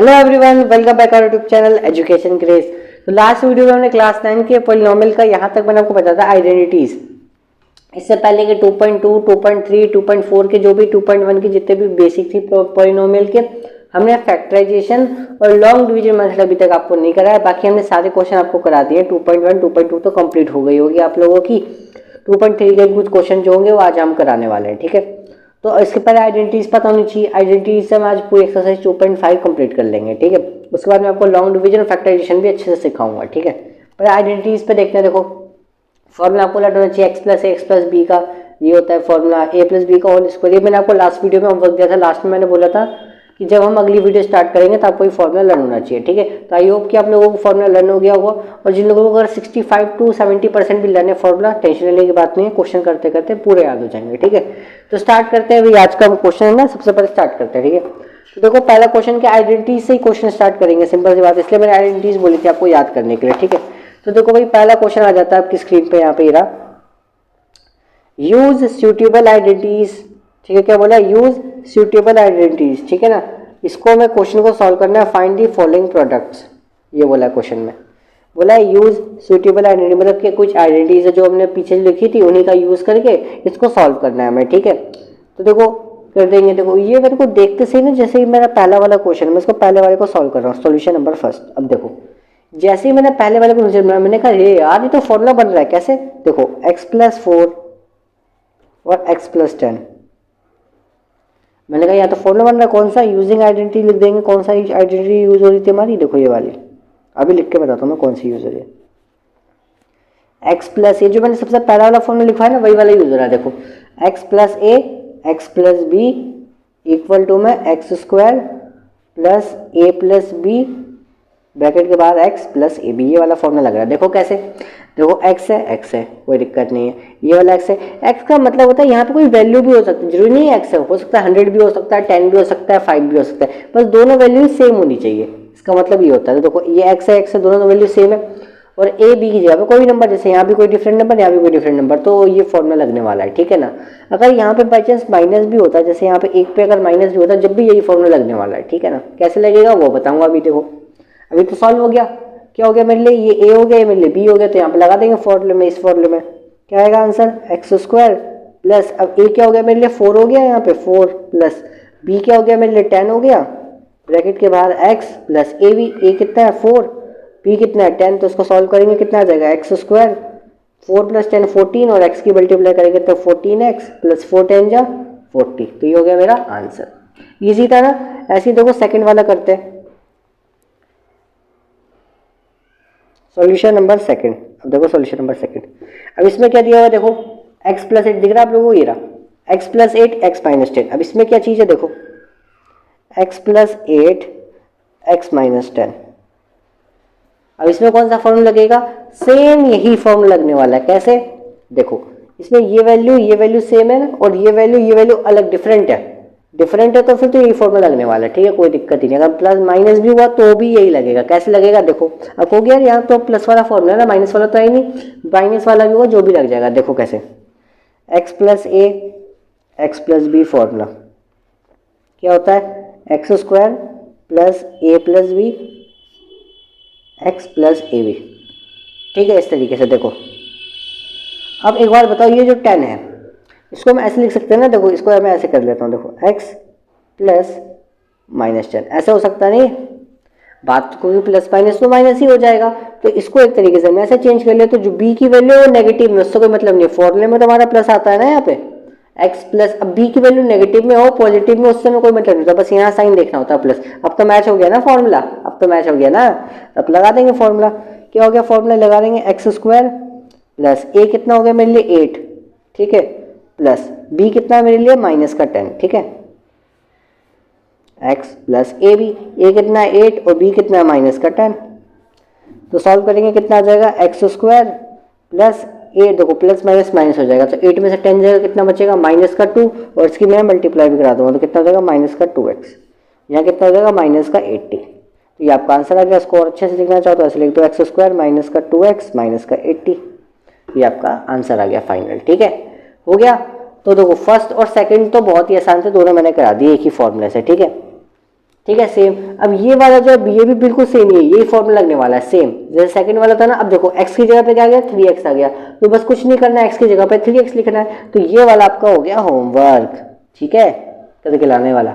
Hello everyone, welcome back our YouTube channel Education Craze. तो last video में हमने class 9 के पॉलिनोमियल का यहाँ तक मैंने आपको बताया था आइडेंटिटीज। इससे पहले के 2.2, 2.3, 2.4 के जो भी 2.1 के जितने भी बेसिक थी पॉलिनोमियल के, हमने फैक्टराइजेशन और लॉन्ग डिवीजन मेथड अभी तक आपको नहीं कराया। बाकी हमने सारे क्वेश्चन आपको करा दिए। 2.1, 2.2 तो कंप्लीट हो गई होगी आप लोगों की। 2.3 के कुछ क्वेश्चन जो होंगे वो आज हम कराने वाले हैं, ठीक है। तो इसके पहले आइडेंटिटीज पता होनी चाहिए। आइडेंटिटीज से हम आज पूरी एक्सरसाइज 2.5 कंप्लीट कर लेंगे, ठीक है। उसके बाद मैं आपको लॉन्ग डिवीजन और फैक्टराइजेशन भी अच्छे से सिखाऊंगा, ठीक है। पर आइडेंटिटीज पे देखते हैं। देखो, फॉर्मूला आपको याद होना चाहिए x plus a x plus b का। ये होता है फॉर्मूला ए प्लस बी का होल स्क्वायर। ये मैंने आपको लास्ट वीडियो में होमवर्क दिया था। लास्ट में मैंने बोला था कि जब हम अगली वीडियो स्टार्ट करेंगे तो आपको ये फॉर्मूला लर्न होना चाहिए, ठीक है। तो आई होप कि आप लोगों को फॉर्मूला लर्न हो गया होगा। और जिन लोगों को अगर 65 to 70% भी लर्न है फॉर्मूला, टेंशन लेने की बात नहीं है। क्वेश्चन करते करते पूरे याद हो जाएंगे, ठीक है। तो स्टार्ट करते हैं। अभी आज का क्वेश्चन है ना, सबसे पहले स्टार्ट करते हैं, ठीक है। तो देखो, पहला क्वेश्चन के आइडेंटिटीज से ही क्वेश्चन स्टार्ट करेंगे। सिंपल सी बात, इसलिए मैंने आइडेंटिटीज बोली थी आपको याद करने के लिए, ठीक है। तो देखो भाई, पहला क्वेश्चन आ जाता है आपकी स्क्रीन पे, यहाँ पे ये रहा। यूज सुटेबल आइडेंटिटीज, ठीक है। क्या बोला? यूज सुटेबल आइडेंटिटीज, ठीक है ना। इसको हमें क्वेश्चन को सॉल्व करना है। फाइंड दी फॉलोइंग प्रोडक्ट्स, ये बोला है क्वेश्चन में। बोला है यूज सुटेबल आइडेंटिटी, मतलब कि कुछ आइडेंटिटीज है जो हमने पीछे लिखी थी, उन्हीं का यूज करके इसको सॉल्व करना है हमें, ठीक है। तो देखो कर देंगे। देखो, ये मेरे को देखते से ना, जैसे ही मेरा पहला वाला क्वेश्चन, मैं इसको पहले वाले को सॉल्व कर रहा हूँ। Solution number first. अब देखो, जैसे ही मैंने पहले वाले को मैंने कहा ये यार, ये तो फॉर्मूला बन रहा है। कैसे? देखो, x+4 और x+10। मैंने कहा यहाँ तो फॉर्मूला बन रहा है। कौन सा? यूजिंग आइडेंटिटी लिख देंगे। कौन सा आइडेंटिटी यूज हो रही थी हमारी? देखो ये वाली। अभी लिख के बताता हूँ मैं कौन सी यूज हो रही है। x प्लस ए, जो मैंने सबसे पहला वाला फॉर्मूला लिखा है ना, वही वाला यूज हो रहा है। देखो, x plus a x plus b equal to में x square plus a plus b bracket के बाद x प्लस ए बी। ये वाला फॉर्मूला लग रहा है। देखो कैसे? देखो x है, कोई दिक्कत नहीं है। ये वाला x है। x का मतलब होता है यहाँ पे कोई वैल्यू भी हो सकती है, जरूरी नहीं है x हो सकता है 100 भी हो सकता है, 10 भी हो सकता है, 5 भी हो सकता है। बस दोनों वैल्यू सेम होनी चाहिए, इसका मतलब ये होता है। तो देखो, ये x है, दोनों वैल्यू सेम है। और ए बी की जगह पे कोई भी नंबर, जैसे यहाँ भी कोई डिफरेंट नंबर, यहाँ भी कोई डिफरेंट नंबर, तो ये फॉर्मूला लगने वाला है, ठीक है ना। अगर यहाँ पे बाई चांस माइनस भी होता है, जैसे यहाँ पे एक पे अगर माइनस भी होता है, जब भी यही फॉर्मूला लगने वाला है, ठीक है ना। कैसे लगेगा वो बताऊंगा अभी। देखो, अभी तो सॉल्व हो गया। क्या हो गया मेरे लिए? ये ए हो गया, ये मेरे लिए बी हो गया। तो यहाँ पे लगा देंगे फॉर्मूले में। इस फॉर्मूले में क्या आएगा आंसर? एक्स स्क्वायर प्लस, अब ए क्या हो गया मेरे लिए? 4 हो गया यहाँ पे, 4 प्लस बी क्या हो गया मेरे लिए? 10 हो गया ब्रैकेट के बाहर एक्स प्लस ए बी। ए कितना है? 4, बी कितना है? 10। तो इसको सॉल्व करेंगे, कितना आ जाएगा? एक्स स्क्वायर 4 प्लस 10 14, और एक्स की मल्टीप्लाई करेंगे तो 14x प्लस 4 10 जा 40। तो ये हो गया मेरा आंसर। ईजी था ना। ऐसे ही देखो सेकंड वाला करते हैं। Solution number second. अब देखो सॉल्यूशन नंबर सेकंड। अब इसमें क्या दिया हुआ है? देखो, x प्लस 8 दिख रहा है आप लोगों को? ये रहा x प्लस 8 x माइनस 10। अब इसमें क्या चीज़ है? देखो, x प्लस 8 x माइनस 10। अब इसमें कौन सा फॉर्मूला लगेगा? सेम यही फॉर्मूला लगने वाला है। कैसे? देखो, इसमें ये वैल्यू सेम है ना, और ये वैल्यू अलग डिफरेंट है। डिफरेंट है तो फिर तो यही फॉर्मूला लगने वाला है, ठीक है। कोई दिक्कत ही नहीं। अगर प्लस माइनस भी हुआ तो भी यही लगेगा। कैसे लगेगा? देखो, अब हो गया यहाँ तो प्लस वाला फॉर्मूला है ना, माइनस वाला तो है नहीं, माइनस वाला भी हुआ, जो भी लग जाएगा। देखो कैसे, x plus a x plus b formula क्या होता है? X square plus a plus b x plus a b, ठीक है। इस तरीके से देखो। अब एक बार बताओ, ये जो 10 है इसको हम ऐसे लिख सकते हैं ना। देखो, इसको मैं ऐसे कर लेता हूँ। देखो, x प्लस माइनस 10, ऐसा हो सकता नहीं बात को, प्लस माइनस तो माइनस ही हो जाएगा। तो इसको एक तरीके से मैं ऐसे चेंज कर लेता हूँ। जो b की वैल्यू है वो नेगेटिव में, उससे कोई मतलब नहीं है। फॉर्मूले में तो हमारा प्लस आता है ना यहाँ पे, x प्लस। अब b की वैल्यू नेगेटिव में हो पॉजिटिव में, उससे में कोई मतलब नहीं होता, बस यहाँ साइन देखना होता है प्लस। अब तो मैच हो गया ना फॉर्मूला, अब तो मैच हो गया ना। अब लगा देंगे फॉर्मूला। क्या हो गया? फॉर्मूला लगा देंगे एक्स स्क्वायर प्लस ए कितना हो गया मेरे लिए? 8, ठीक है, प्लस बी कितना है मेरे लिए? माइनस का 10, ठीक है। x प्लस ए बी, ए कितना है? 8, और बी कितना है? माइनस का 10। तो सॉल्व करेंगे, कितना आ जाएगा? एक्स स्क्वायर प्लस 8, देखो प्लस माइनस माइनस हो जाएगा, तो 8 में से 10 जाएगा, कितना बचेगा? माइनस का 2, और इसकी मैं मल्टीप्लाई भी करा दूंगा, तो कितना हो जाएगा? माइनस का 2x। यहाँ कितना हो जाएगा? माइनस का 80। तो ये आपका आंसर आ गया। इसको और अच्छे से लिखना चाहो तो ऐसे लिख दो, एक्स स्क्वायर माइनस का 2x माइनस का 80। ये आपका आंसर आ गया फाइनल, ठीक है। हो गया। तो देखो, फर्स्ट और सेकंड तो बहुत ही आसान थे, दोनों मैंने करा दिए एक ही फॉर्मूले से, ठीक है। ठीक है सेम। अब ये वाला जो है ये भी बिल्कुल सेम ही है, यही फॉर्मूला लगने वाला है सेम जैसे सेकंड वाला था ना। अब देखो x की जगह पे क्या आ गया 3x आ गया, तो बस कुछ नहीं करना है, x की जगह पे 3x लिखना है। तो ये वाला आपका हो गया होमवर्क, ठीक है, करके लाने वाला।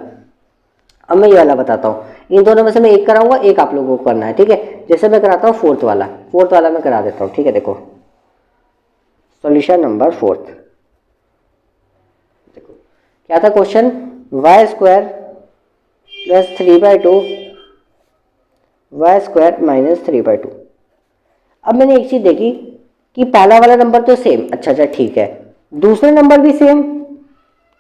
अब मैं ये वाला बताता हूँ, इन दोनों में से मैं एक कराऊंगा, एक आप लोगों को करना है, ठीक है। जैसे मैं कराता हूँ फोर्थ वाला मैं करा देता हूँ, ठीक है। देखो सॉल्यूशन नंबर फोर्थ, देखो क्या था question, y square plus 3/2 y square minus 3/2। अब मैंने एक चीज देखी कि पहला वाला नंबर तो सेम, अच्छा ठीक है, दूसरा नंबर भी सेम।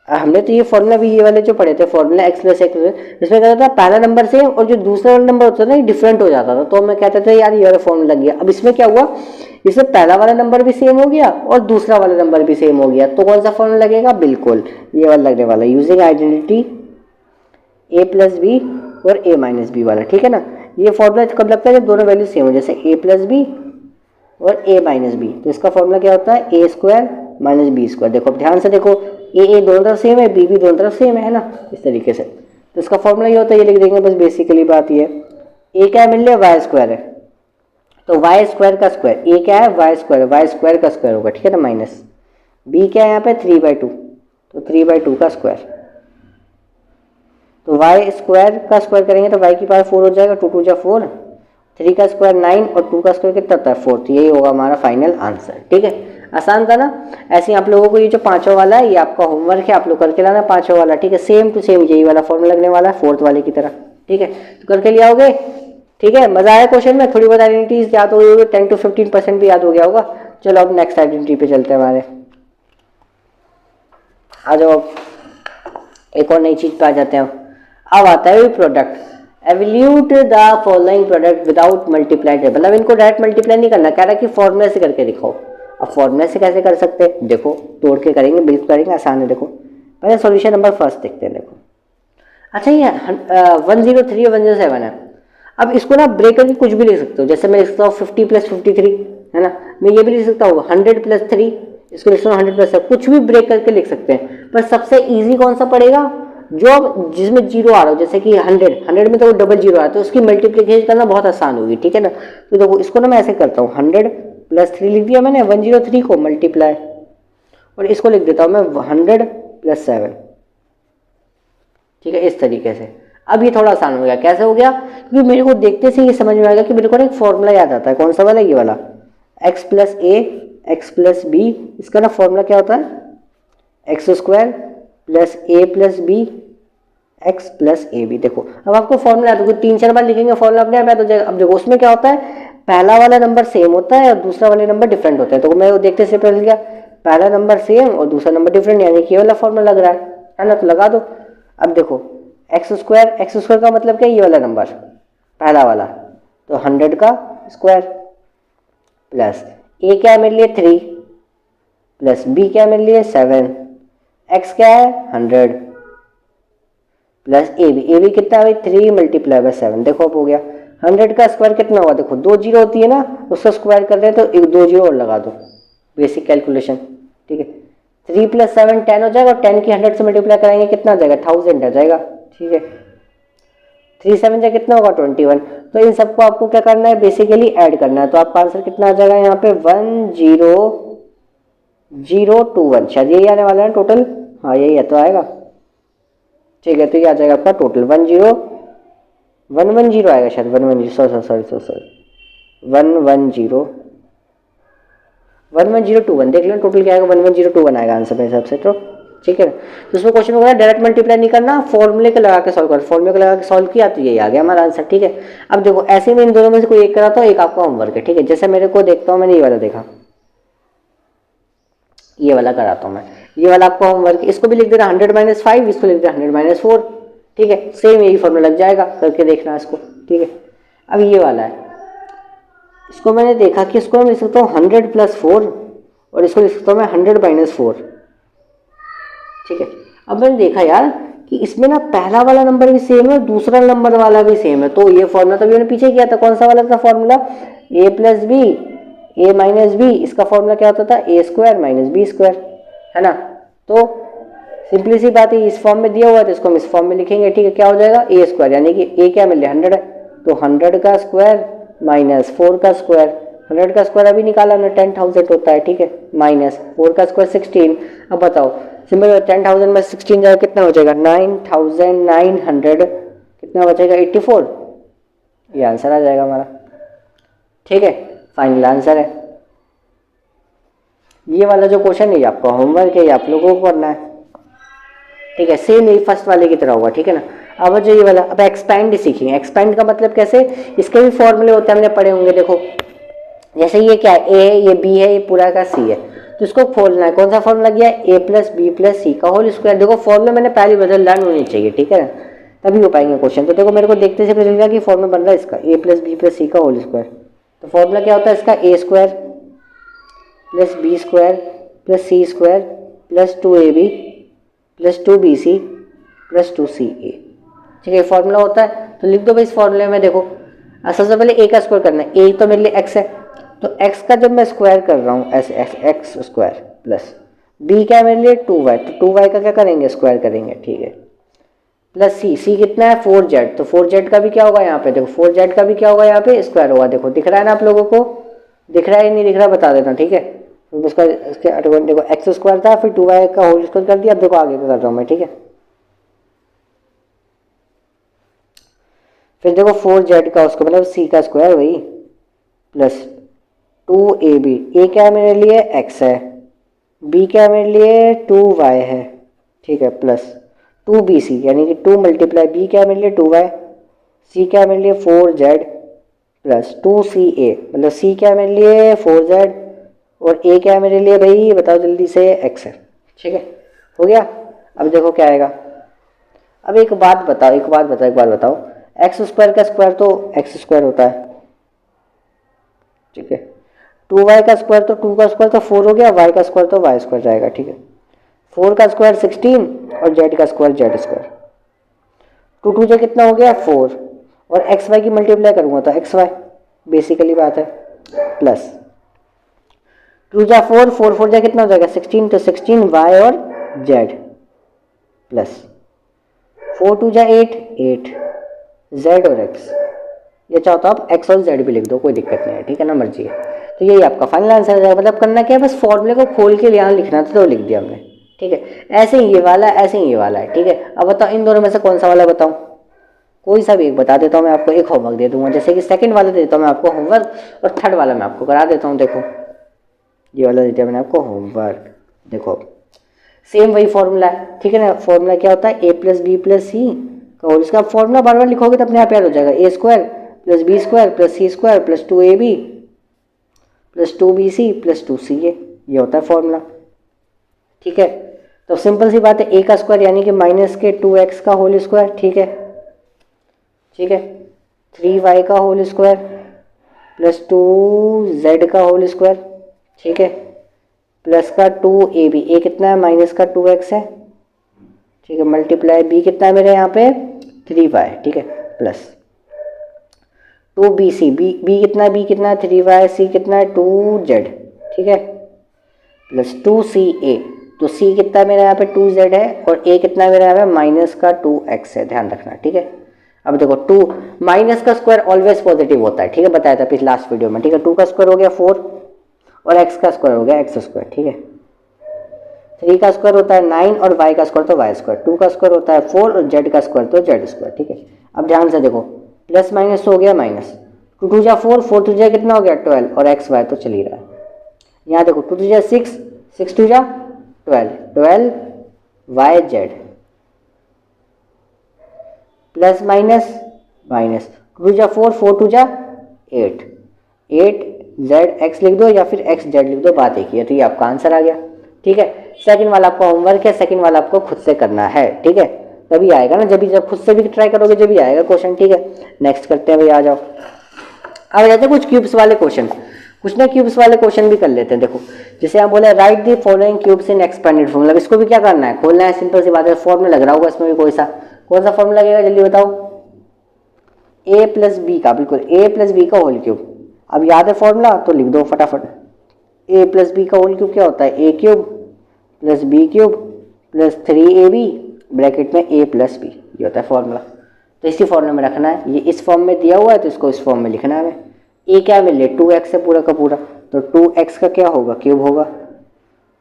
हमने तो ये फॉर्मूला भी ये वाले जो पढ़े थे फॉर्मूला x प्लस एक्स, इसमें क्या था पहला नंबर सेम और जो दूसरा वाला नंबर होता था ना ये डिफरेंट हो जाता था, तो मैं कहता था यार ये वाला फॉर्मूला लग गया। अब इसमें क्या हुआ, इसमें पहला वाला नंबर भी सेम हो गया और दूसरा वाला नंबर भी सेम हो गया, तो कौन सा फॉर्मूला लगेगा, बिल्कुल ये वाला लगने वाला, using identity a plus b और a माइनस बी वाला, ठीक है ना। ये फॉर्मूला कब लगता है जब दोनों वैल्यू सेम हो, जैसे a प्लस बी और a माइनस बी, तो इसका फॉर्मूला क्या होता है a square minus b square. देखो ध्यान से देखो, ए दोनों तरफ सेम है, बी भी दोनों तरफ सेम है ना, इस तरीके से। तो इसका फॉर्मूला ये होता है, ये लिख देंगे बस, बेसिकली बात ये है। ए क्या मिल लिया, वाई स्क्वायर है, तो वाई स्क्वायर का स्क्वायर, ए क्या है वाई स्क्वायर का स्क्वायर होगा, ठीक है ना, माइनस बी क्या है यहाँ पे 3/2, तो 3/2 का स्क्वायर। तो वाई स्क्वायर का स्क्वायर करेंगे तो वाई की पावर 4 हो जाएगा, 2 2 जा 4, 3 का स्क्वायर 9 और 2 का स्क्वायर कितना होता है 4, तो यही होगा हमारा फाइनल आंसर, ठीक है। आसान था ना। ऐसे ही आप लोगों को ये जो पांचवा वाला है ये आपका होमवर्क है, आप लोग करके लाना पांचवा वाला, ठीक है, सेम टू सेम यही वाला फॉर्मूला लगने वाला है फोर्थ वाले की तरह, ठीक है, तो करके ले आओगे, ठीक है। मजा आया क्वेश्चन में, थोड़ी बहुत आइडेंटिटीज याद हो गई होगी, 10 to 15% भी याद हो गया होगा। चलो अब नेक्स्ट आइडेंटिटी पे चलते हैं हमारे, आ जाओ एक और नई चीज पे आ जाते हैं। अब आता है product, evaluate the following product without multiply, मतलब इनको डायरेक्ट मल्टीप्लाई नहीं करना, कह रहा है कि फॉर्मूला से करके दिखाओ। अब फॉर्मूला से कैसे कर सकते हैं, देखो तोड़ के करेंगे, बिल्कुल करेंगे, आसान है। देखो पहले सॉल्यूशन नंबर फर्स्ट देखते हैं। देखो अच्छा ये 103 और 107 है। अब इसको ना ब्रेक करके कुछ भी लिख सकते हो, जैसे मैं लिख सकता हूँ 50 + 53 है ना, मैं ये भी लिख सकता हूँ 100 + 3, इसको लिख सकता हूँ 100 + 7, कुछ भी ब्रेक करके लिख सकते हैं। पर सबसे ईजी कौन सा पड़ेगा, जो जिसमें जीरो आ रहा हो, जैसे कि 100 में तो डबल जीरो आ रहा है, तो उसकी मल्टीप्लिकेशन करना बहुत आसान होगी, ठीक है ना। तो देखो इसको ना मैं ऐसे करता हूँ, 100 + 3 लिख दिया मैंने, 103 को मल्टीप्लाई, और इसको लिख देता हूँ मैं 100 + 7, ठीक है, इस तरीके से। अब ये थोड़ा आसान हो गया, कैसे हो गया, क्योंकि मेरे को देखते से ये समझ में आएगा कि मेरे को एक फॉर्मूला याद आता है, कौन सा वाला, ये वाला x + a x + b, इसका ना फॉर्मूला क्या होता है, x² + a + b x + ab। देखो अब आपको फॉर्मूला याद होगा, 3-4 बार लिखेंगे फॉर्मूला अपने आप याद हो जाएगा। अब देखो उसमें क्या होता है, पहला वाला नंबर सेम होता है और दूसरा वाले नंबर डिफरेंट होता है, तो मैं देखते से पहले लिया पहला नंबर सेम और दूसरा नंबर डिफरेंट, यानी कि ये वाला फॉर्मूला लग रहा है ना, तो लगा दो। अब देखो x² का मतलब क्या है, ये वाला नंबर पहला वाला, तो 100 का स्क्वायर प्लस a क्या है मेरे लिए 3 प्लस b क्या है मेरे लिए 7, x क्या है 100 प्लस ए बी कितना है भाई 3 × 7। देखो अब हो गया, 100 का स्क्वायर कितना होगा, देखो 2 जीरो होती है ना, उसका स्क्वायर कर रहे हैं तो एक 2 जीरो और लगा दो, बेसिक कैलकुलेशन, ठीक है। 3 + 7 10 हो जाएगा, और 10 की 100 से मल्टीप्लाई कराएंगे कितना आ जाएगा 1000 आ जाएगा, ठीक है। 3 7 जा कितना होगा 21। तो इन सबको आपको क्या करना है, बेसिकली ऐड करना है, तो आपका आंसर कितना आ जाएगा यहाँ पे 10021, शायद यही आने वाला है टोटल, हाँ यही है तो आएगा, ठीक है। तो ये आ जाएगा आपका टोटल 110 आएगा शायद, 110 सॉरी 11021 देख लो टोटल क्या आएगा, 11021 आएगा आंसर मेरे हिसाब से, तो ठीक है ना। तो उसमें क्वेश्चन वगैरह डायरेक्ट मल्टीप्लाई नहीं करना, फॉर्मूले के लगा के सॉल्व कर, फॉर्मूले को लगा के सॉल्व किया तो यही आ गया हमारा आंसर, ठीक है। अब देखो ऐसे में इन दोनों में से कोई एक कराता हूँ, एक आपका होमवर्क है, ठीक है। जैसे मेरे को देखता हूँ, मैंने ये वाला देखा, ये वाला कराता हूँ मैं, ये वाला आपका होमवर्क, इसको भी लिख देना 100 - 5, इसको लिख देना 100 - 4, ठीक है, सेम यही फॉर्मूला लग जाएगा, करके देखना इसको, ठीक है। अब ये वाला है, इसको मैंने देखा कि इसको मैं लिख सकता हूँ 100 + 4 और इसको लिख सकता हूँ मैं 100 - 4, ठीक है। अब मैंने देखा यार कि इसमें ना पहला वाला नंबर भी सेम है, दूसरा नंबर वाला भी सेम है, तो ये फॉर्मूला तभी मैंने पीछे किया था, कौन सा वाला था formula, a + b a - b, इसका फॉर्मूला क्या होता था a² - b² है ना। तो सिंपली सी बात है, इस फॉर्म में दिया हुआ है तो इसको हम इस फॉर्म में लिखेंगे, ठीक है। क्या हो जाएगा ए स्क्वायर, यानी कि ए क्या मिल रहा है 100 है, तो 100 का स्क्वायर माइनस 4 का स्क्वायर, 100 का स्क्वायर अभी निकाला हमने 10,000 होता है, ठीक है, माइनस 4 का स्क्वायर 16। अब बताओ सिंपल 10,000 में 16 जाएगा कितना हो जाएगा 9,900, कितना बचेगा 84, ये आंसर आ जाएगा हमारा, ठीक है, फाइनल आंसर है। ये वाला जो क्वेश्चन है आपका होमवर्क है, ये आप लोगों को करना है, ठीक है, सेम यही फर्स्ट वाले की तरह होगा, ठीक है ना। अब जो ये वाला, अब एक्सपैंड सीखेंगे। एक्सपैंड का मतलब कैसे, इसके भी फॉर्मूले होते हैं, हमने पढ़े होंगे। देखो जैसे ये क्या है, ए है, ये बी है, ये पूरा का सी है, तो इसको खोलना है। कौन सा फॉर्मूला किया है, ए प्लस बी प्लस सी का होल स्क्वायर। देखो फॉर्मूला मैंने पहले बदल लर्न होनी चाहिए, ठीक है ना, तभी हो पाएंगे क्वेश्चन। तो देखो मेरे को देखते से पता चल गया कि फॉर्मूला बन रहा है इसका a plus b plus c का होल स्क्वायर। तो फॉर्मूला क्या होता है इसका, a square plus b square plus c square plus 2ab plus 2bc plus 2ca, ठीक है, फॉर्मूला होता है। तो लिख दो भाई इस फॉर्मूले में। देखो सबसे पहले ए का स्क्वायर करना है, ए तो मेरे लिए एक्स है, तो एक्स का जब मैं स्क्वायर कर रहा हूँ एक्स स्क्वायर प्लस बी क्या है मेरे लिए 2y, तो 2y का क्या करेंगे स्क्वायर करेंगे, ठीक है, प्लस सी कितना है 4z, तो 4z का भी क्या होगा यहाँ पे, देखो 4z का भी क्या होगा यहाँ पे स्क्वायर होगा। देखो दिख रहा है ना आप लोगों को, दिख रहा है नहीं दिख रहा बता देना, ठीक है। उसका इसके देखो एक्स स्क्वायर था, फिर 2y का होल स्क्वायर कर दिया। अब देखो आगे क्या कर रहा हूँ मैं, ठीक है, फिर देखो 4z का उसको मतलब सी का स्क्वायर वही प्लस 2ab, ए क्या है मेरे लिए x है, b क्या है मेरे लिए 2y है, ठीक है, प्लस 2bc यानी कि 2 मल्टीप्लाई b क्या है मेरे लिए 2y, c क्या है मेरे लिए 4z प्लस 2ca मतलब c क्या है मेरे लिए 4z और a क्या है मेरे लिए भाई बताओ जल्दी से x है, ठीक है, हो गया। अब देखो क्या आएगा, अब एक बात बताओ, एक्स स्क्वायर का स्क्वायर तो एक्स स्क्वायर होता है, ठीक है, 2y का स्क्वायर तो 2 का स्क्वायर तो 4 हो गया, y का स्क्वायर तो y स्क्वायर जाएगा, ठीक है, 4 का स्क्वायर 16 और z का स्क्वायर z स्क्वायर, 2 से कितना हो गया 4 और एक्स वाई की मल्टीप्लाई करूंगा तो एक्स वाई, बेसिकली बात है, प्लस 2 जा 4 4 जा कितना हो जाएगा 16, तो 16 y और z प्लस 4 2 जा 8 8 z और x, ये चाहो तो आप x और z भी लिख दो, कोई दिक्कत नहीं है, ठीक है ना, मर्जी है। तो यही आपका फाइनल आंसर हो जाएगा। मतलब करना क्या है, बस फॉर्मूले को खोल के यहाँ लिखना था तो लिख दिया हमने, ठीक है, ऐसे ही ये वाला ऐसे ही ये वाला है, ठीक है। अब बताओ इन दोनों में से कौन सा वाला बताऊँ, कोई सा भी एक बता देता हूँ मैं आपको, एक होमवर्क दे दूंगा, जैसे कि सेकंड वाला दे देता हूँ मैं आपको होमवर्क और थर्ड वाला मैं आपको करा देता हूँ। देखो ये वाला दे दिया मैंने आपको होमवर्क, देखो सेम वही फॉर्मूला है, ठीक है ना। फॉर्मूला क्या होता है ए प्लस बी प्लस सी का होल, इसका फॉर्मूला बार बार लिखोगे तो अपने आप याद हो जाएगा, a square plus b square plus c square plus 2ab plus 2bc plus 2ca, ये होता है फॉर्मूला, ठीक है। तो सिंपल सी बात है, ए का स्क्वायर यानी कि माइनस के 2x का होल स्क्वायर, ठीक है, ठीक है, 3y का होल स्क्वायर प्लस 2z का होल स्क्वायर, ठीक है, प्लस का 2ab, ए कितना है माइनस का 2x है, ठीक है, मल्टीप्लाई बी कितना है मेरे यहाँ पे 3y, ठीक है, प्लस 2bc, बी कितना है 3y, सी कितना है 2z, ठीक है, प्लस 2ca, तो c कितना मेरा यहाँ पे 2z है और a कितना मेरा यहाँ पे माइनस का 2x है, ध्यान रखना, ठीक है। अब देखो 2 माइनस का स्क्वायर ऑलवेज पॉजिटिव होता है, ठीक है, बताया था पिछले लास्ट वीडियो में, ठीक है। 2 का स्क्वायर हो गया 4 और x का स्क्वायर हो गया x स्क्वायर, ठीक है, 3 का स्क्वायर होता है 9 और y का स्क्वायर तो y स्क्वायर, 2 का स्क्वायर होता है 4 और z का स्क्वायर तो z स्क्वायर, ठीक है। अब ध्यान से देखो प्लस माइनस हो गया माइनस, 2 2 जा 4 4 2 जा कितना हो गया 12 और एक्स वाई तो चल ही रहा है। यहाँ देखो 2 2 जा 6 6 2 जा 12 12 y z plus minus minus 2 जा 4 4 2 जा 8 8 जेड एक्स लिख दो या फिर एक्स जेड लिख दो, बात एक ही है। तो ये आपका आंसर आ गया, ठीक है। सेकंड वाला आपका होमवर्क है, सेकंड वाला आपको खुद से करना है, ठीक है, तभी आएगा ना, जब खुद से भी ट्राई करोगे जब भी आएगा क्वेश्चन, ठीक है। नेक्स्ट करते हैं भाई, आ जाओ। अब जाते हैं कुछ क्यूब्स वाले क्वेश्चन, कुछ ना क्यूब्स वाले क्वेश्चन भी कर लेते हैं। देखो जैसे आप बोले right the following cubes in expanded formula, इसको भी क्या करना है, खोलना है, सिंपल सी बात है, फॉर्मूला लग रहा होगा इसमें भी कोई सा, कौन सा फॉर्मूला लगेगा जल्दी बताओ, ए प्लस बी का, बिल्कुल ए प्लस बी का होल क्यूब। अब याद है फॉर्मूला तो लिख दो फटाफट, ए प्लस बी का होल क्यूब क्या होता है, a cube plus b cube plus 3ab bracket में a प्लस b, ये होता है फॉर्मूला। तो इसी फॉर्मूला में रखना है, ये इस फॉर्म में दिया हुआ है तो इसको इस फॉर्म में लिखना है हमें। a क्या मिले 2x है पूरा का पूरा, तो 2x का क्या होगा क्यूब होगा,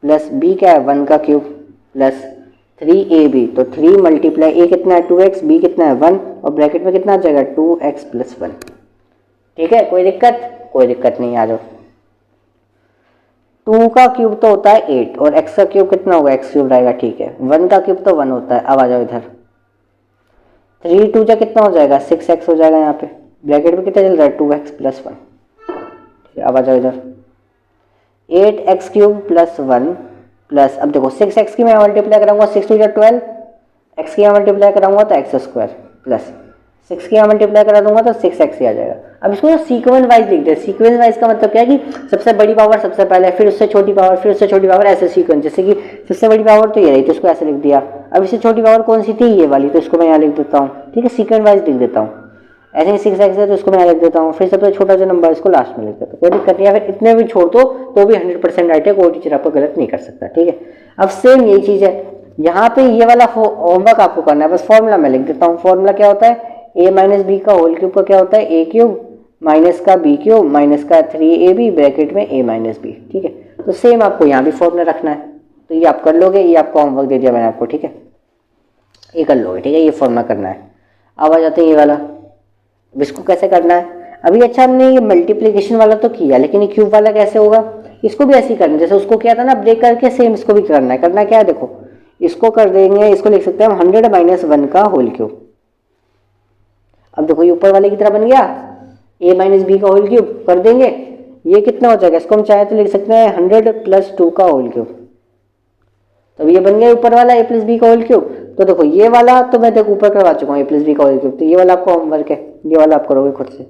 प्लस b क्या है 1 का क्यूब, प्लस 3ab, तो 3 मल्टीप्लाई a कितना है 2x, b कितना है 1 और ब्रैकेट में कितना आ जाएगा 2x प्लस 1। ठीक है, कोई दिक्कत, कोई दिक्कत नहीं, आ जाओ। 2 का क्यूब तो होता है 8 और x का क्यूब कितना होगा x क्यूब रहेगा, ठीक है। 1 का क्यूब तो 1 होता है, अब आ जाओ इधर। 3 2 जा कितना हो जाएगा 6x हो जाएगा, यहाँ पे ब्रैकेट में कितना चल रहा है 2x प्लस 1। ठीक है, अब आ जाओ इधर। 8x क्यूब प्लस 1 प्लस, अब देखो 6x की मैं मल्टीप्लाई कराऊंगा 6 2 12, x की यहाँ मल्टीप्लाई कराऊंगा तो x स्क्वायर प्लस 6 की यहाँ मल्टीप्लाई करा दूंगा तो 6x ही आ जाएगा। अब इसको सीक्वेंस वाइज लिख दे। सीक्वेंस वाइज का मतलब क्या है कि सबसे बड़ी पावर सबसे पहले, फिर उससे छोटी पावर, फिर उससे छोटी पावर, ऐसे सीक्वेंस। जैसे कि सबसे बड़ी पावर तो ये रही तो इसको ऐसे लिख दिया, अब इससे छोटी पावर कौन सी थी ये वाली, तो इसको मैं यहाँ लिख देता हूँ। ठीक है, सीक्वेंस वाइज लिख देता हूँ। ऐसे ही 6x है तो इसको मैं यहाँ लिख देता हूँ, फिर सबसे छोटा जो नंबर इसको लास्ट में लिख देता हूँ, कोई दिक्कत नहीं है। फिर इतने भी छोड़ दो तो भी 100% राइट है, कोई टीचर आपको गलत नहीं कर सकता। ठीक है, अब सेम यही चीज़ है यहाँ पे, ये वाला होमवर्क आपको करना है, बस फॉर्मूला मैं लिख देता हूँ। फॉर्मूला क्या होता है, a माइनस बी का होल क्यूब का क्या होता है a क्यूब माइनस का b क्यूब माइनस का 3ab ब्रैकेट में a माइनस बी। ठीक है, तो सेम आपको यहाँ भी फॉर्मूला रखना है, तो ये आप कर लोगे, ये आपका होमवर्क दे दिया मैंने आपको। ठीक है, ये कर लोगे। ठीक है, ये फॉर्मूला करना है। अब आ जाते हैं ये वाला, अब इसको कैसे करना है। अभी अच्छा हमने ये मल्टीप्लीकेशन वाला तो किया, लेकिन ये क्यूब वाला कैसे होगा, इसको भी ऐसे ही करना है जैसे उसको किया था ना, ब्रेक करके सेम इसको भी करना है। करना क्या है देखो, इसको कर देंगे, इसको लिख सकते हैं हम 100 माइनस 1 का होल क्यूब। अब देखो ये ऊपर वाले की तरह बन गया, a माइनस बी का होल क्यूब कर देंगे, ये कितना हो जाएगा, इसको हम चाहे तो लिख सकते हैं 100 प्लस 2 का होल क्यूब। तो ये बन गया ऊपर वाला a प्लस बी का होल क्यूब। तो देखो ये वाला तो मैं देखो ऊपर करवा चुका हूँ a प्लस बी का होल क्यूब, तो ये वाला आपका होमवर्क है, ये वाला आप करोगे खुद से।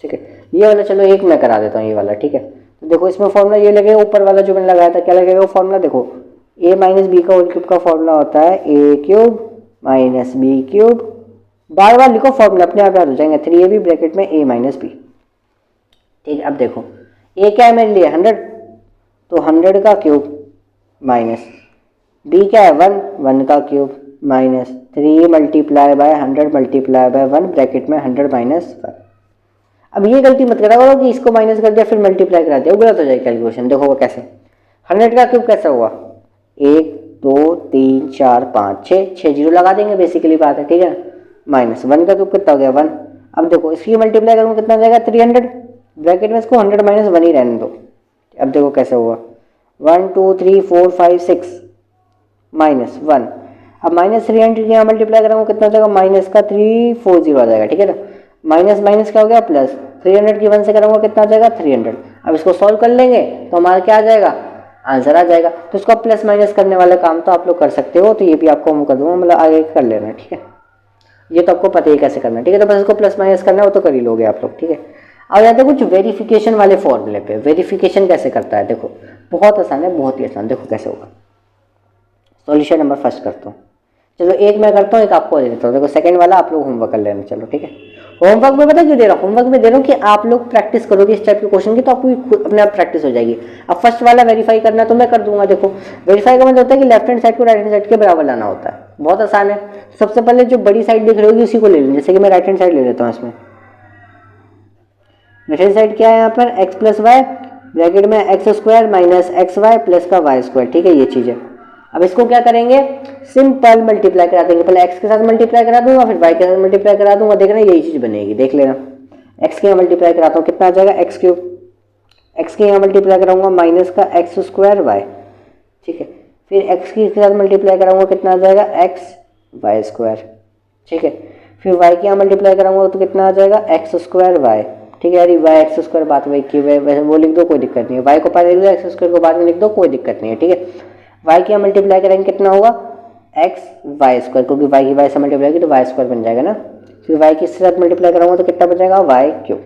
ठीक है, ये वाला चलो एक मैं करा देता हूँ, ये वाला। ठीक है, तो देखो इसमें फॉर्मूला ये लगेगा, ऊपर वाला जो मैंने लगाया था क्या लगेगा वो फॉर्मूला, देखो a माइनस बी का होल क्यूब का फॉर्मूला होता है a cube minus b cube, बार बार लिखो फॉर्मूला अपने आप याद हो जाएंगे, 3ab ब्रैकेट में a माइनस बी। ठीक है, अब देखो a क्या है मेरे लिए 100, तो 100 का क्यूब माइनस b क्या है 1 का cube minus 3 multiply by 100 multiply by 1 bracket में 100 माइनस 1। अब ये गलती मत करा करो कि इसको माइनस कर दिया फिर मल्टीप्लाई करा दिया, वो गलत हो जाएगी कैलकुलेशन। देखो वो कैसे, 100 का क्यूब कैसा हुआ 1 2 3 4 5 6 जीरो लगा देंगे, बेसिकली बात है। ठीक है, माइनस 1 का क्यूब कितना हो गया 1। अब देखो इसकी मल्टीप्लाई करूँगा कितना जाएगा 300 ब्रैकेट में, इसको 100 माइनस 1 ही रहने दो। अब देखो कैसे हुआ 1 2 3 4 5 6 माइनस 1। अब माइनस 300 की यहाँ मल्टीप्लाई करूँगा कितना हो जाएगा, माइनस का 340 आ जाएगा। ठीक है ना, माइनस माइनस क्या हो गया प्लस, 300 की 1 से करूँगा कितना आ जाएगा 300। अब इसको सॉल्व कर लेंगे तो हमारा क्या आ जाएगा, आंसर आ जाएगा। तो इसको प्लस माइनस करने वाले काम तो आप लोग कर सकते हो, तो ये भी आपको हम कर दूंगा, मतलब आगे कर लेना। ठीक है, ये तो आपको पता ही कैसे करना है। ठीक है, तो बस इसको प्लस माइनस करना है वो तो कर ही लोगे आप लोग। ठीक है, अब जाते हैं कुछ वेरिफिकेशन वाले फॉर्मूले पे। वेरिफिकेशन कैसे करता है देखो, बहुत आसान है, बहुत ही आसान। देखो कैसे होगा, सॉल्यूशन नंबर फर्स्ट करता हूँ, चलो एक मैं करता हूँ एक आपको दे देता हूँ। देखो सेकंड वाला आप लोग होमवर्क कर लेना। चलो ठीक है, होमवर्क में पता क्यों दे रहा हूँ, होमवर्क में दे रहा हूँ कि आप लोग प्रैक्टिस करोगे इस टाइप के क्वेश्चन की तो आपको खुद अपने आप प्रैक्टिस हो जाएगी। अब फर्स्ट वाला वेरीफाई करना तो मैं कर दूंगा। देखो वेरीफाई का मतलब होता है कि लेफ्ट हैंड साइड को राइट हैंड साइड के बराबर लाना होता है, बहुत आसान है। सबसे पहले जो बड़ी साइड दिख रही होगी उसी को ले लें, जैसे कि मैं राइट हैंड साइड ले लेता हूँ। इसमें राइट हैंड साइड क्या है यहाँ पर x प्लस वाई ब्रैकेट में x square minus x y plus का वाई स्क्वायर। ठीक है, ये चीज़ है। अब इसको क्या करेंगे, सिंपल मल्टीप्लाई करा देंगे। पहले x के साथ मल्टीप्लाई करा दूंगा, फिर y के साथ मल्टीप्लाई करा दूंगा, देखना यही चीज़ बनेगी, देख लेना। x के यहाँ मल्टीप्लाई कराता हूँ कितना आ जाएगा एक्स क्यूब, x के यहाँ मल्टीप्लाई कराऊंगा माइनस का एक्स स्क्वायर वाई। ठीक है, फिर x के साथ मल्टीप्लाई कराऊंगा कितना आ जाएगा एक्स वाई स्क्वायर। ठीक है, फिर y के यहाँ मल्टीप्लाई कराऊंगा तो कितना आ जाएगा एक्स स्क्वायर वाई। ठीक है यार, वाई एक्स स्क्वायर बात वही की वैसे वो लिख दो, कोई दिक्कत नहीं है। वाई को पहले लिख दो, एक्स स्क्वायर को बाद में लिख दो, कोई दिक्कत नहीं है। ठीक है, वाई की मल्टीप्लाई करेंगे कितना होगा एक्स वाई स्क्वायर, क्योंकि वाई की वाई से मल्टीप्लाई की तो वाई स्क्वायर बन जाएगा ना। फिर वाई के साथ मल्टीप्लाई कराऊंगा तो कितना बचेगा वाई क्यूब।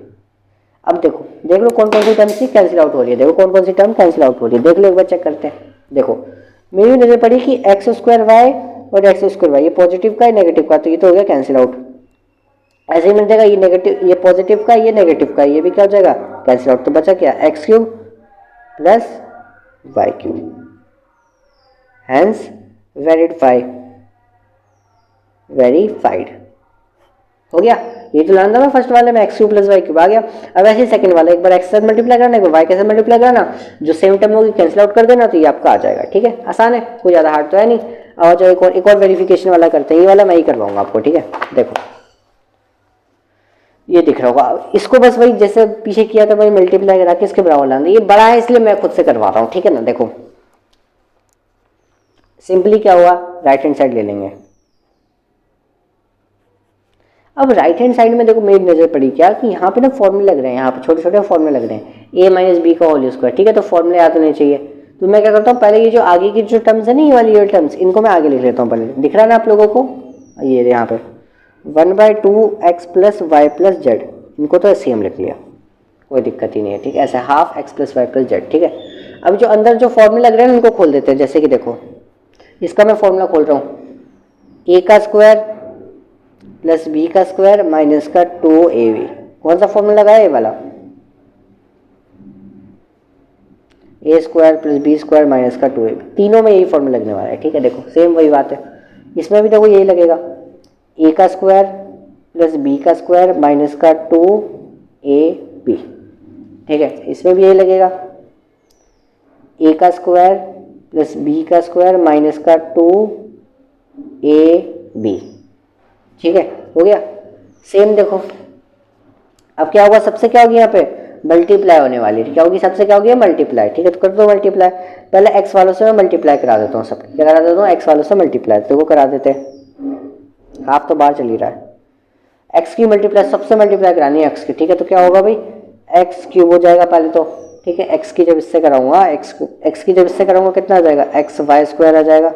अब देखो देख लो कौन कौन सी टर्म सी कैंसिल आउट हो रही है, देखो कौन कौन सी टर्म कैंसिल आउट हो रही है, देख लो एक बार चेक करते हैं। देखो मेरी नजर पड़ी कि एक्स स्क्वायर वाई और एक्स स्क्वायर वाई, ये पॉजिटिव का है नेगेटिव का, तो ये तो हो गया कैंसिल आउट। ऐसे ही मिल जाएगा ये नेगेटिव, ये पॉजिटिव का, ये नेगेटिव का, ये भी क्या हो जाएगा कैंसिल आउट। तो बचा क्या x cube plus y cube, hence verified हो गया। ये तो लाना था मैं फर्स्ट वाले में x cube plus y cube आ गया। अब ऐसे सेकंड वाला एक बार एक्स से मल्टीप्लाई करना, एक बार वाई के साथ मल्टीप्लाई करना, जो सेम टर्म होगी कैंसिल आउट कर देना, तो ये आपका आ जाएगा। ठीक है, आसान है, कोई ज़्यादा हार्ड तो है नहीं। और जो एक और वेरिफिकेशन वाला करते हैं, ये वाला मैं ही करवाऊंगा आपको। ठीक है, देखो ये दिख रहा होगा, इसको बस वही जैसे पीछे किया था वही मल्टीप्लाई करा के इसके बराबर लाना। ये बड़ा है इसलिए मैं खुद से करवा रहा हूँ। ठीक है ना, देखो सिंपली क्या हुआ, राइट हैंड साइड ले लेंगे। अब राइट हैंड साइड में देखो मेरी नजर पड़ी क्या कि यहाँ पे ना फॉर्मूले लग रहे हैं, यहाँ पे छोटे छोटे फॉर्मूले लग रहे हैं, a माइनस बी का होल स्क्वायर। ठीक है, तो फॉर्मूले याद होने चाहिए। तो मैं क्या करता हूँ, पहले ये जो आगे की जो टर्म्स है ना, ये वाली ये टर्म्स, इनको मैं आगे लिख लेता हूँ। पहले दिख रहा है ना आप लोगों को, ये यहाँ पे 1/2x plus y plus Z, इनको तो ऐसे हम लिख लिया, कोई दिक्कत ही नहीं है। ठीक है, ऐसे half x plus y plus z. ठीक है, अब जो अंदर जो फॉर्मूले लग रहे हैं उनको खोल देते हैं। जैसे कि देखो इसका मैं फॉर्मूला खोल रहा हूँ, a का स्क्वायर प्लस बी का स्क्वायर माइनस का 2ab। कौन सा फॉर्मूला लगाया, ये वाला, a square plus b square minus का 2ab। तीनों में यही फॉर्मूला लगने वाला है। ठीक है, देखो सेम वही बात है, इसमें भी देखो यही लगेगा, a का स्क्वायर प्लस बी का स्क्वायर माइनस का 2ab। ठीक है, इसमें भी यही लगेगा, a का स्क्वायर प्लस बी का स्क्वायर माइनस का 2ab। ठीक है, हो गया सेम। देखो अब क्या होगा, सबसे क्या होगी यहाँ पे मल्टीप्लाई होने वाली है। क्या होगी, सबसे क्या होगी मल्टीप्लाई। ठीक है, तो कर दो मल्टीप्लाई। पहले एक्स वालों से मैं मल्टीप्लाई करा देता हूँ, सब क्या करा देता हूँ, एक्स वालों से मल्टीप्लाई, तो वो करा देते हैं। हाफ तो बाहर चल ही रहा है, एक्स की मल्टीप्लाई सबसे मल्टीप्लाई करानी है एक्स की। ठीक है, तो क्या होगा भाई, एक्स क्यूब हो जाएगा पहले तो। ठीक है, एक्स की जब इससे कराऊंगा, एक्स की जब इससे कराऊंगा कितना आ जाएगा, एक्स वाई स्क्वायर आ जाएगा।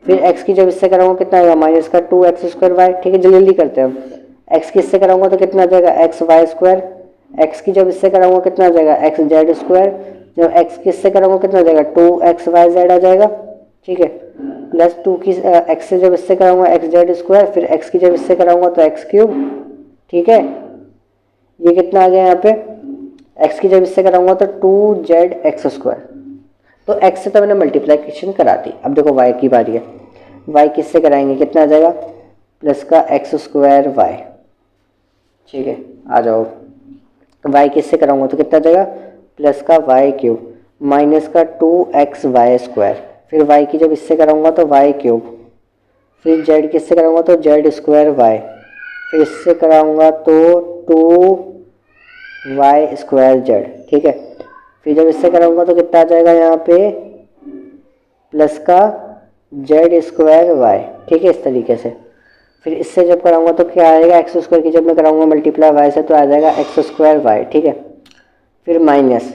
फिर x की जब इससे कराऊंगा कितना आएगा, माइनस का 2x स्क्वायर वाई। ठीक है, जल्दी करते हैं हम, x की इससे कराऊंगा तो कितना आ जाएगा, एक्स वाई स्क्वायर। x की जब इससे कराऊंगा कितना आ जाएगा, एक्स जेड स्क्वायर। जब x की इससे कराऊंगा कितना आ जाएगा, 2xyz आ जाएगा। ठीक है, प्लस 2 की x से जब इससे कराऊंगा एक्स जेड स्क्वायर, फिर x की जब इससे कराऊंगा तो एक्स क्यूब। ठीक है, ये कितना आ गया यहाँ पे, x की जब इससे कराऊंगा तो 2zx स्क्वायर। तो x से तो मैंने मल्टीप्लिकेशन करा दी। अब देखो y की बारी है, y किससे कराएंगे, कितना आ जाएगा, प्लस का एक्स स्क्वायर वाई। ठीक है, आ जाओ, y किससे कराऊंगा तो कितना आ जाएगा, प्लस का वाई क्यूब माइनस का 2xy स्क्वायर। फिर y की जब इससे कराऊंगा तो वाई क्यूब, फिर z किससे कराऊंगा तो जेड स्क्वायर वाई, फिर इससे कराऊंगा तो 2y स्क्वायर जेड। ठीक है, फिर जब इससे कराऊंगा तो कितना आ जाएगा यहाँ पे, प्लस का जेड स्क्वायर वाई। ठीक है, इस तरीके से। फिर इससे जब कराऊंगा तो क्या आएगा, एक्स स्क्वायर की जब मैं कराऊंगा मल्टीप्लाई वाई से तो आ जाएगा एक्स स्क्वायर वाई। ठीक है, फिर माइनस,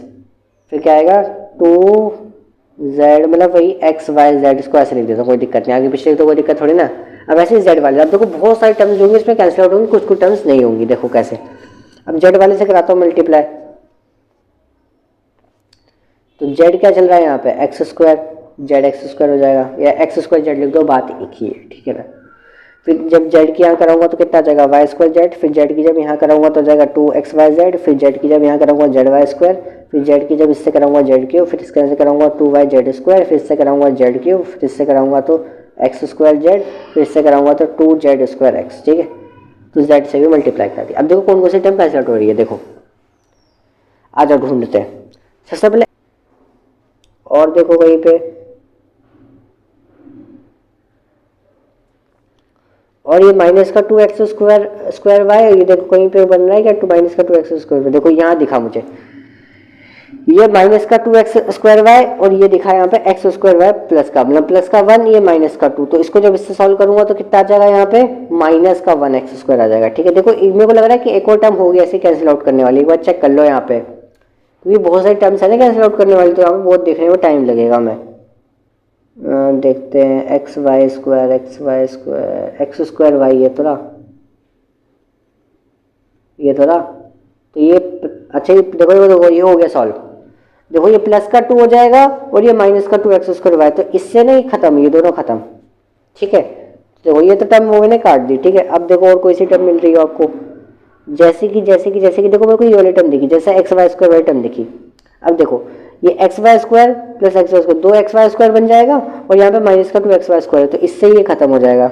फिर क्या आएगा 2z, मतलब वही एक्स वाई जेड, इसको ऐसे लिख देता हूँ, कोई दिक्कत नहीं, आगे पीछे तो कोई दिक्कत थोड़ी ना। अब ऐसे जेड वाले, अब देखो बहुत सारी टर्म्स होंगी इसमें कैंसिल आउट होंगी, कुछ कुछ टर्म्स नहीं होंगी। देखो कैसे, अब जेड वाले से कराता हूँ मल्टीप्लाई, तो जेड क्या चल रहा है यहाँ पे, x square Z x square हो जाएगा, या एक्स स्क्वायर जेड लिख दो, बात एक ही है। ठीक है ना, फिर जब जेड की यहाँ कराऊंगा तो कितना आ जाएगा, वाई स्क्वायर जेड। फिर जेड की जब यहाँ कराऊंगा तो जाएगा 2xyz। फिर जेड की जब यहाँ कराऊंगा जेड वाई स्क्वायर। फिर जेड की जब इससे कराऊंगा जेड क्यूब, फिर इसके से कराऊंगा 2y स्क्वायर। फिर इससे कराऊंगा जेड क्यूब, फिर इससे कराऊंगा तो एक्स स्क्वायर जेड, फिर इससे कराऊंगा तो 2z स्क्वायर एक्स। ठीक है, तो जेड से भी मल्टीप्लाई कर दिया। अब देखो कौन कौन सी टर्म कैंसिल आउट हो रही है, देखो आ जाओ ढूंढते हैं। सबसे पहले और देखो कहीं पे, और ये माइनस का 2x स्क्वायर वाई, ये देखो कहीं पे बन रहा है क्या, माइनस का 2x स्क्वायर। देखो यहाँ दिखा मुझे, ये माइनस का 2x स्क्वायर वाई, और ये दिखा यहाँ पे एक्स स्क्वायर वाई प्लस का, मतलब प्लस का 1, ये माइनस का 2। तो इसको जब इससे सॉल्व करूंगा तो कितना आ जाएगा यहाँ पे, माइनस का 1x स्क्वायर आ जाएगा। ठीक है, देखो मेरे को लग रहा है कि एक और टर्म होगी ऐसे कैंसिल आउट करने वाली, एक बार चेक कर लो यहाँ पे, क्योंकि बहुत सारी टर्म्स है ना कैंसिल आउट करने वाली, तो यहाँ पे बहुत देखने में टाइम लगेगा। मैं देखते हैं, x y square x square y, ये तो ये अच्छा, ये देखो ये हो गया सॉल्व। देखो ये प्लस का 2 हो जाएगा और ये माइनस का 2x स्क्वायर वाई, तो इससे नहीं खत्म, ये दोनों खत्म। ठीक है, देखो ये तो टर्म मैंने काट दी। ठीक है, अब देखो और कोई सी टर्म मिल रही है आपको, जैसे कि देखो मेरे को ये वाली टर्म दिखी, जैसे x y square y term दिखी। अब देखो ये x y square plus x y square 2xy² बन जाएगा और यहाँ पे माइनस का 2xy² है, तो इससे ये खत्म हो जाएगा।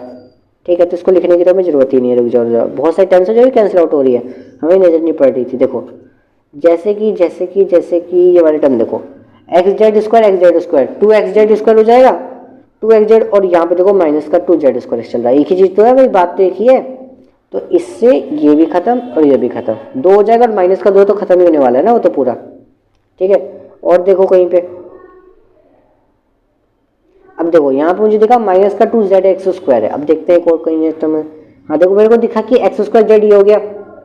ठीक है, तो इसको लिखने की तो हमें जरूरत ही नहीं है। रुक जाओ, बहुत सारी टर्म्स जो कैंसिल आउट हो रही है, हमें नजर नहीं पड़ रही थी। देखो जैसे कि ये वाली टर्म देखो x z² 2xz² हो जाएगा 2xz, और यहाँ पे देखो माइनस का 2z² चल रहा है। एक ही चीज़ तो है भाई, बात तो एक ही है। तो इससे ये भी खत्म और ये भी खत्म, 2 हो जाएगा और माइनस का 2 तो खत्म ही होने वाला है ना वो तो पूरा। ठीक है, और देखो कहीं पे, अब देखो यहाँ पे मुझे दिखा माइनस का 2zx² है। अब देखते हैं और कहीं तो में, हाँ देखो मेरे को दिखा कि x² ये हो गया।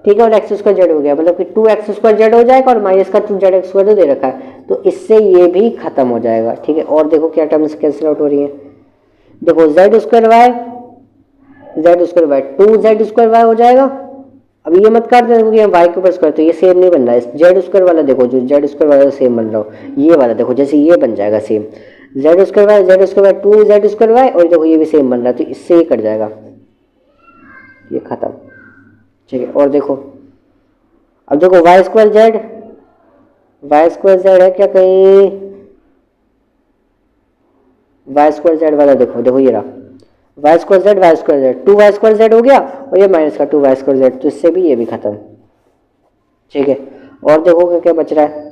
ठीक है, और x² हो गया, मतलब कि 2x² हो जाएगा और माइनस का 2zx² दे रखा है, तो इससे ये भी खत्म हो जाएगा। ठीक है, और देखो क्या टर्म्स कैंसिल आउट हो रही है। देखो z² y 2z² हो जाएगा। अब ये मत कर देना क्योंकि y के ऊपर स्क्वायर, तो ये सेम नहीं बन रहा है। z² वाला देखो, जो z² वाला सेम बन रहा हो, ये वाला देखो जैसे ये बन जाएगा सेम, z² 2z² और देखो ये भी सेम बन रहा है, तो इससे ये कट जाएगा, ये खत्म। ठीक है, और देखो अब देखो y² z है क्या कहीं, y² z वाला देखो ये रहा y² z 2y² z हो गया और ये माइनस का 2y² z, तो इससे भी ये भी खत्म। ठीक है, और देखो क्या क्या बच रहा है,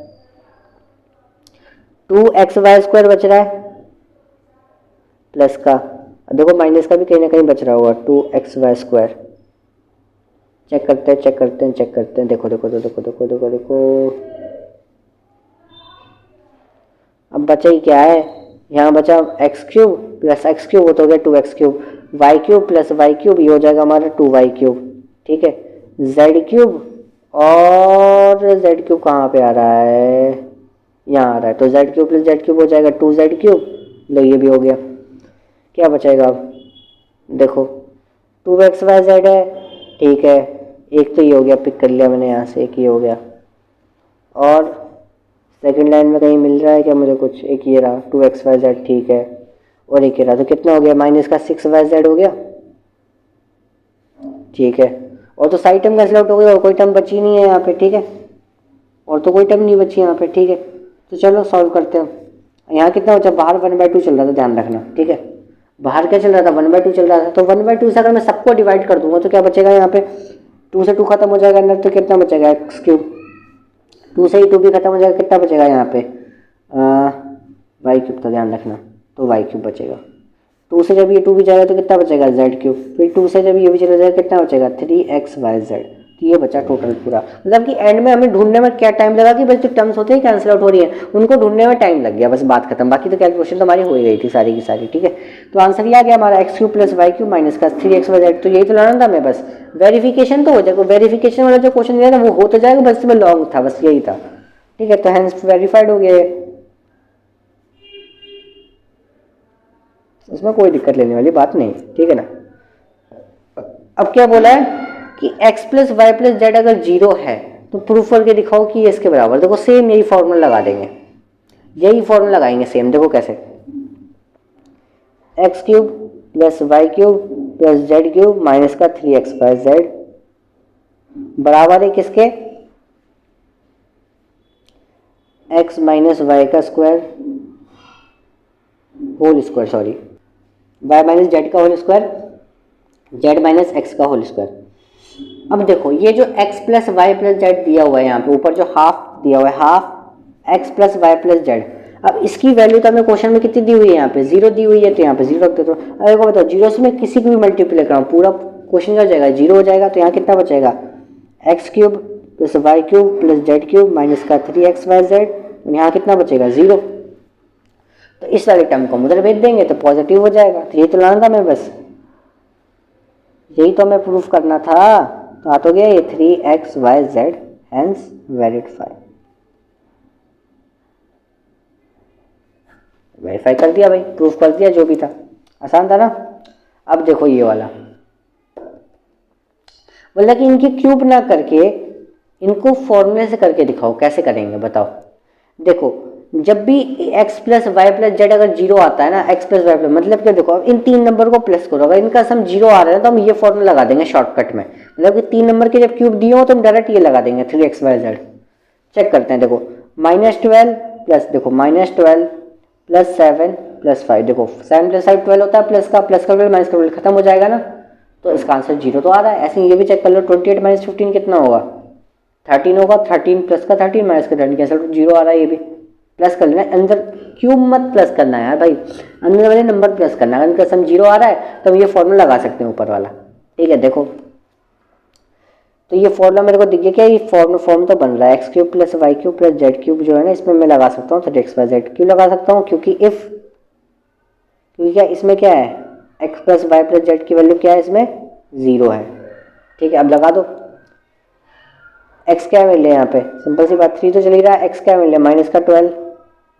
2xy² बच रहा है प्लस का, देखो माइनस का भी कहीं ना कहीं बच रहा होगा 2xy²। चेक करते हैं, देखो अब बचा ही क्या है, यहाँ बचा x³ प्लस x³ वो तो हो गया 2x³ y³ प्लस y³ ये हो जाएगा हमारा 2y³। ठीक है, z³ और z³ कहाँ पे आ रहा है, यहाँ आ रहा है, तो z³ प्लस z³ हो जाएगा 2z³। लो ये भी हो गया, क्या बचेगा अब देखो 2xyz है। ठीक है, एक तो ये हो गया, पिक कर लिया मैंने यहाँ से, एक ये हो गया, और सेकंड लाइन में कहीं मिल रहा है क्या मुझे कुछ, एक ये रहा 2xyz। ठीक है, और एक ये रहा, तो कितना हो गया, माइनस का 6yz हो गया। ठीक है, और तो सारी टर्म कैंसिल आउट हो गई और कोई टर्म बची नहीं है यहाँ पे। ठीक है, और तो कोई टर्म नहीं बची यहाँ पे। ठीक है, तो चलो सॉल्व करते हैं। यहाँ कितना बचा, बाहर 1/2 चल रहा था, ध्यान रखना। ठीक है, बाहर क्या चल रहा था, 1/2 चल रहा था, तो 1/2 से अगर मैं सबको डिवाइड कर दूंगा तो क्या बचेगा यहाँ पे, 2 से 2 खत्म हो जाएगा अंदर, तो कितना बचेगा x³, 2 से ही 2 भी खत्म हो जाएगा, कितना बचेगा यहाँ पे y³ का ध्यान रखना, तो y³ बचेगा। 2 से जब ये 2 भी जाएगा तो कितना बचेगा z³, फिर 2 से जब ये भी चला जाएगा कितना बचेगा 3xyz। तो ये बचा टोटल पूरा, मतलब कि एंड में हमें ढूंढने में क्या टाइम लगा कि बस जो टर्म्स होते हैं कैंसिल आउट हो रही है उनको ढूंढने में टाइम लग गया, बस बात खत्म। बाकी तो कैलकुलेशन तो हमारी हो ही गई थी सारी की सारी। ठीक है, तो आंसर ये आ गया हमारा x³ प्लस y³ माइनस का 3xyz। तो यही तो लाना था हमें, बस वेरिफिकेशन तो हो जाएगा, वेरिफिकेशन वाला जो क्वेश्चन दिया था वो हो तो जाएगा, बस इसमें लॉन्ग था, बस यही था। ठीक है, तो हैंस वेरीफाइड हो गया, इसमें कोई दिक्कत लेने वाली बात नहीं। ठीक है ना, अब क्या बोला है कि x plus y plus z अगर 0 है तो प्रूफ करके दिखाओ कि ये इसके बराबर। देखो सेम यही फॉर्मूला लगा देंगे, यही फॉर्मूला लगाएंगे सेम। देखो कैसे, x³ plus y³ plus z³ minus का 3xyz बराबर है किसके, x माइनस वाई का square whole square, sorry y minus z का whole square, z minus x का होल स्क्वायर। अब देखो ये जो x plus y plus z दिया हुआ है यहाँ पे ऊपर जो हाफ दिया हुआ है, half x plus y plus z. अब इसकी वैल्यू तो हमें क्वेश्चन में कितनी दी हुई है, यहाँ पे 0 दी हुई है, तो यहाँ पे 0 रख देते हो। अब को बताओ 0 से मैं किसी को भी मल्टीप्लाई कराऊँ पूरा क्वेश्चन क्या हो जाएगा, 0 हो जाएगा। तो यहाँ कितना बचेगा, x³ plus y³ plus z³ minus का 3xyz, यहाँ कितना बचेगा 0। तो इस वाले टर्म को उधर भेज देंगे तो पॉजिटिव हो जाएगा। तो यही तो लाना था हमें, बस यही तो हमें प्रूफ करना था। तो आ तो गया ये 3xyz, हेंस वेरीफाई, वेरीफाई कर दिया भाई, प्रूफ कर दिया, जो भी था आसान था ना। अब देखो ये वाला बोला कि इनकी क्यूब ना करके इनको फॉर्मूले से करके दिखाओ, कैसे करेंगे बताओ। देखो जब भी x plus y plus z अगर 0 आता है ना, x प्लस वाई प्लस मतलब क्या, देखो अब इन 3 नंबर को प्लस करो, अगर इनका सम 0 आ रहा है तो हम ये फॉर्मूला लगा देंगे शॉर्टकट में, मतलब कि 3 नंबर के जब क्यूब दिए हो तो हम डायरेक्ट ये लगा देंगे 3xyz। चेक करते हैं, देखो -12 प्लस, देखो -12 प्लस 7 प्लस 5, देखो 7 प्लस 5 12 होता है, प्लस का 12 माइनस का 12 खत्म हो जाएगा ना, तो इसका आंसर 0 तो आ रहा है। ऐसे ही ये भी चेक कर लो, 28 माइनस 15 कितना होगा, 13 होगा, 13 प्लस का 13 माइनस का 13 कैंसिल, 0 आ रहा है। ये भी प्लस कर लेना, अंदर क्यूब मत प्लस करना है यार भाई, अंदर वाले नंबर प्लस करना है। अगर सम 0 आ रहा है तो हम ये फॉर्मूला लगा सकते हैं ऊपर वाला, ठीक है। देखो तो ये फॉर्मूला मेरे को दिख गया, क्या ये फॉर्म तो बन रहा है, x cube plus y cube plus z cube जो है ना, इसमें मैं लगा सकता हूँ तो एक्स वाई जेड क्यों लगा सकता हूँ, क्योंकि क्या इसमें क्या है, x plus y plus z की वैल्यू क्या है, इसमें 0 है, ठीक है। अब लगा दो, एक्स क्या मिल रहा है यहाँ पे, सिंपल सी बात 3 तो चल ही रहा है, एक्स क्या मिल रहा है माइनस का 12,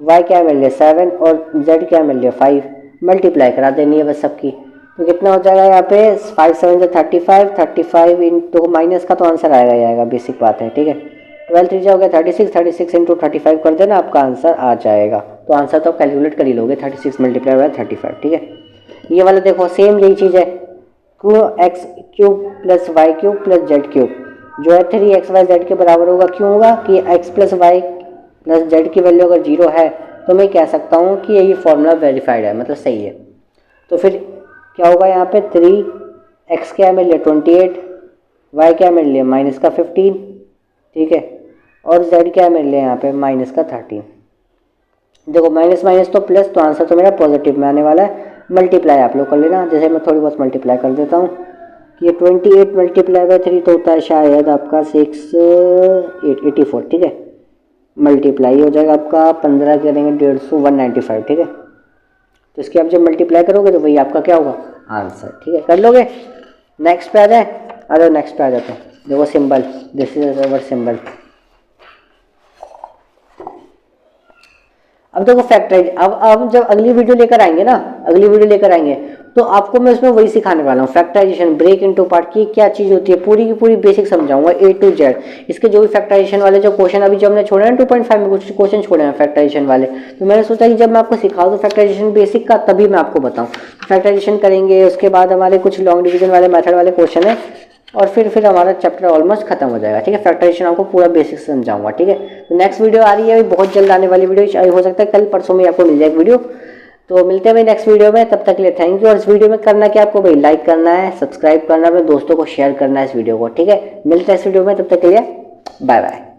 वाई क्या मिल रहा है 7 और जेड क्या मिल रहा है 5, मल्टीप्लाई करा देनी है बस सबकी, तो कितना हो जाएगा यहाँ पे 5 7 से 35, 35 इंटू माइनस का तो आंसर आएगा, बेसिक बात है, ठीक है। 12 3 हो गया 36, 36 इंटू 35 कर देना, आपका आंसर आ जाएगा। तो आंसर तो आप कैलकुलेट कर ही लोगे, 36 मल्टीप्लाई बाय 35, ठीक है। ये वाला देखो सेम यही चीज़ है, x cube plus y cube plus z cube जो है 3xyz के बराबर होगा। क्यों होगा कि x plus y plus z की वैल्यू अगर 0 है तो मैं कह सकता हूँ कि ये फॉर्मूला वेरीफाइड है, मतलब सही है। तो फिर क्या होगा यहाँ पे 3x क्या मिल रहा है 28, y क्या मिल रहा है माइनस का 15, ठीक है, और z क्या मिल रहा है यहाँ पे माइनस का 13। देखो माइनस माइनस तो प्लस, तो आंसर तो मेरा पॉजिटिव में आने वाला है। मल्टीप्लाई आप लोग कर लेना, जैसे मैं थोड़ी बहुत मल्टीप्लाई कर देता हूँ। ये 28 मल्टीप्लाई बाय 3 तो होता है शायद आपका 84, ठीक है। मल्टीप्लाई हो जाएगा आपका 15 करेंगे 150 195, ठीक है। तो इसके आप जब मल्टीप्लाई करोगे तो वही आपका क्या होगा आंसर, ठीक है। कर लोगे, नेक्स्ट पे आ जाए, अरे नेक्स्ट पे आ जाते हैं। देखो symbol, this is our symbol. अब देखो फैक्टराइज, अब जब अगली वीडियो लेकर आएंगे तो आपको मैं उसमें वही सिखाने वाला हूँ, फैक्टराइजेशन, ब्रेक इनटू पार्ट की क्या चीज़ होती है, पूरी की पूरी बेसिक समझाऊंगा A to Z। इसके जो भी फैक्टराइजेशन वाले जो क्वेश्चन अभी जो हमने छोड़े हैं 2.5 में कुछ क्वेश्चन छोड़े हैं फैक्टराइजेशन वाले, तो मैंने सोचा कि जब मैं आपको सिखा दूँ फैक्टराइजेशन बेसिक का तभी मैं आपको बताऊँ। फैक्टराइजेशन करेंगे, उसके बाद हमारे कुछ लॉन्ग डिवीजन वाले मेथड वाले क्वेश्चन है, और फिर हमारा चैप्टर ऑलमोस्ट खत्म हो जाएगा, ठीक है। फैक्टराइजेशन आपको पूरा बेसिक समझाऊंगा, ठीक है। तो नेक्स्ट वीडियो आ रही है, बहुत जल्द आने वाली वीडियो, हो सकता है कल परसों में आपको मिल जाएगी वीडियो। तो मिलते हैं भाई नेक्स्ट वीडियो में, तब तक के लिए थैंक यू। और इस वीडियो में करना क्या आपको भाई, लाइक करना है, सब्सक्राइब करना है, अपने दोस्तों को शेयर करना है इस वीडियो को, ठीक है। मिलते हैं इस वीडियो में, तब तक के लिए बाय बाय।